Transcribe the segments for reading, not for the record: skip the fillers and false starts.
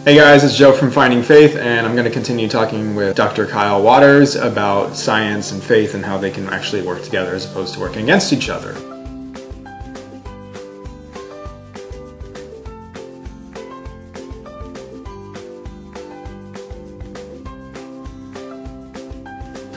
Hey guys, it's Joe from Finding Faith, and I'm going to continue talking with Dr. Kyle Waters about science and faith and how they can actually work together as opposed to working against each other.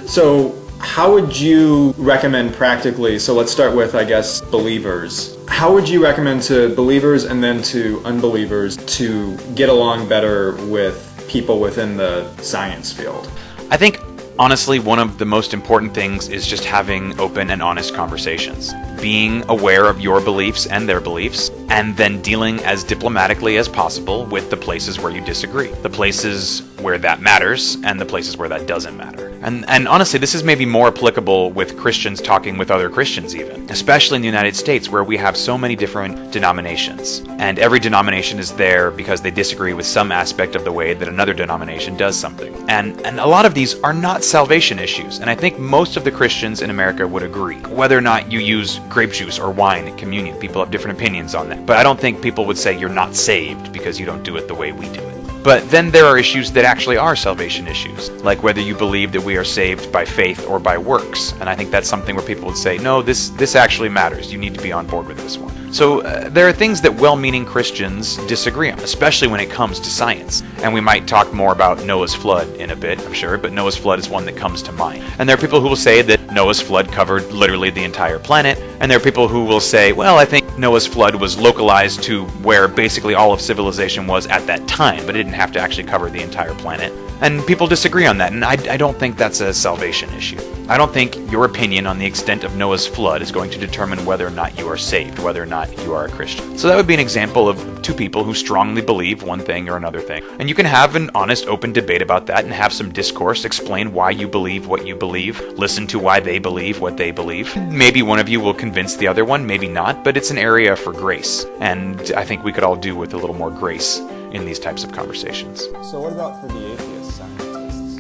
So, how would you recommend practically, so let's start with, I guess, believers. How would you recommend to believers and then to unbelievers to get along better with people within the science field? I think, honestly, one of the most important things is just having open and honest conversations. Being aware of your beliefs and their beliefs, and then dealing as diplomatically as possible with the places where you disagree. The places where that matters, and the places where that doesn't matter. And honestly, this is maybe more applicable with Christians talking with other Christians even, especially in the United States where we have so many different denominations. And every denomination is there because they disagree with some aspect of the way that another denomination does something. And a lot of these are not salvation issues, and I think most of the Christians in America would agree. Whether or not you use grape juice or wine at communion, people have different opinions on that. But I don't think people would say you're not saved because you don't do it the way we do it. But then there are issues that actually are salvation issues, like whether you believe that we are saved by faith or by works. And I think that's something where people would say, no, this actually matters. You need to be on board with this one. So there are things that well-meaning Christians disagree on, especially when it comes to science. And we might talk more about Noah's flood in a bit, I'm sure, but Noah's flood is one that comes to mind. And there are people who will say that Noah's flood covered literally the entire planet. And there are people who will say, well, I think Noah's flood was localized to where basically all of civilization was at that time, but it didn't have to actually cover the entire planet. And people disagree on that, and I don't think that's a salvation issue. I don't think your opinion on the extent of Noah's flood is going to determine whether or not you are saved, whether or not you are a Christian. So that would be an example of two people who strongly believe one thing or another thing. And you can have an honest, open debate about that and have some discourse, explain why you believe what you believe, listen to why they believe what they believe. Maybe one of you will convince the other one, maybe not, but it's an area for grace. And I think we could all do with a little more grace in these types of conversations. So what about for the atheist scientists?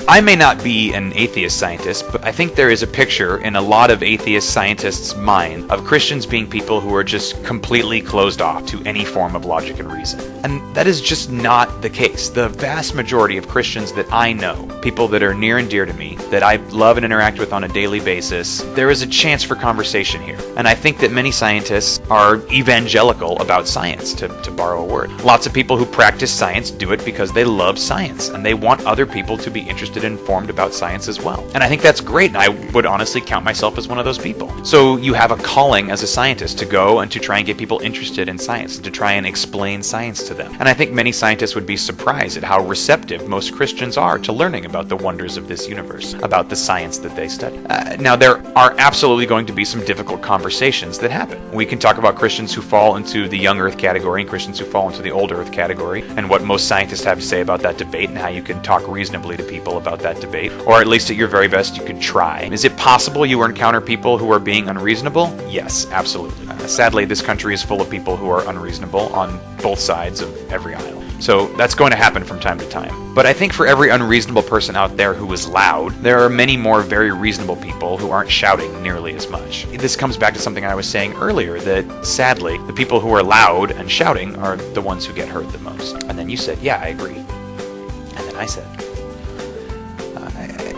I may not be an atheist scientist, but I think there is a picture in a lot of atheist scientists' mind of Christians being people who are just completely closed off to any form of logic and reason. And that is just not the case. The vast majority of Christians that I know, people that are near and dear to me, that I love and interact with on a daily basis, there is a chance for conversation here. And I think that many scientists are evangelical about science, to borrow a word. Lots of people who practice science do it because they love science, and they want other people to be interested and informed about science as well. And I think that's great, and I would honestly count myself as one of those people. So you have a calling as a scientist to go and to try and get people interested in science, and to try and explain science to them. And I think many scientists would be surprised at how receptive most Christians are to learning about the wonders of this universe, about the science that they study. Now, there are absolutely going to be some difficult conversations that happen. We can talk about Christians who fall into the young earth category and Christians who fall into the old earth category, and what most scientists have to say about that debate, and how you can talk reasonably to people about that debate, or at least at your very best you could try. Is it possible you encounter people who are being unreasonable? Yes, absolutely. Sadly, this country is full of people who are unreasonable on both sides of every aisle. So that's going to happen from time to time. But I think for every unreasonable person out there who is loud, there are many more very reasonable people who aren't shouting nearly as much. This comes back to something I was saying earlier, that sadly, the people who are loud and shouting are the ones who get hurt the most. And then you said, yeah, I agree. And then I said,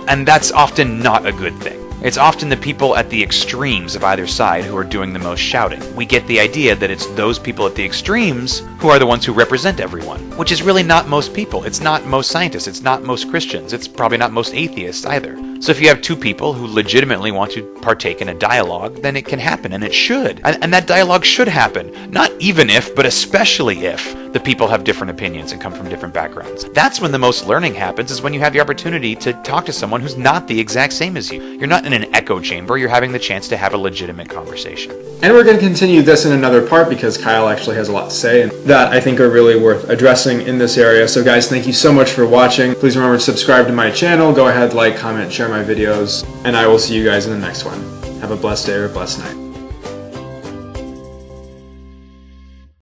and that's often not a good thing. It's often the people at the extremes of either side who are doing the most shouting. We get the idea that it's those people at the extremes who are the ones who represent everyone, which is really not most people. It's not most scientists. It's not most Christians. It's probably not most atheists either. So if you have two people who legitimately want to partake in a dialogue, then it can happen, and it should. And that dialogue should happen. Not even if, but especially if the people have different opinions and come from different backgrounds. That's when the most learning happens, is when you have the opportunity to talk to someone who's not the exact same as you. You're not in an echo chamber. You're having the chance to have a legitimate conversation. And we're going to continue this in another part because Kyle actually has a lot to say and that I think are really worth addressing in this area. So guys, thank you so much for watching. Please remember to subscribe to my channel. Go ahead, like, comment, share my videos, and I will see you guys in the next one. Have a blessed day or a blessed night.